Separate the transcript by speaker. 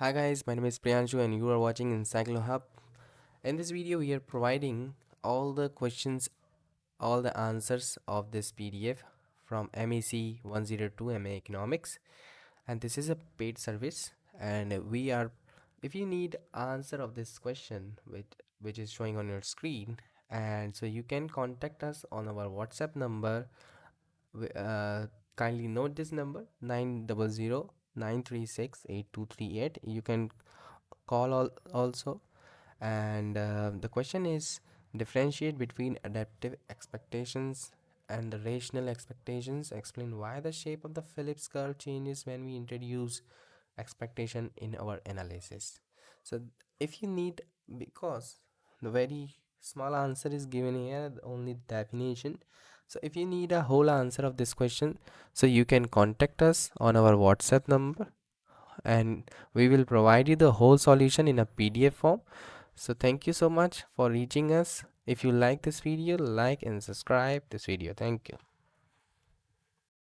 Speaker 1: Hi guys, my name is Priyanshu and you are watching EncycloHub. In this video, we are providing all the questions, all the answers of this PDF from MEC 102 MA Economics, and this is a paid service. And if you need answer of this question, which is showing on your screen, and so you can contact us on our WhatsApp number. Kindly note this number 900 936 8238. You can call also, and the question is differentiate between adaptive expectations and the rational expectations. Explain why the shape of the Phillips curve changes when we introduce expectation in our analysis. So if you need, because the very small answer is given here, only definition. So if you need a whole answer of this question, so you can contact us on our WhatsApp number, and we will provide you the whole solution in a PDF form. So thank you so much for reaching us. If you like this video, like and subscribe this video. Thank you.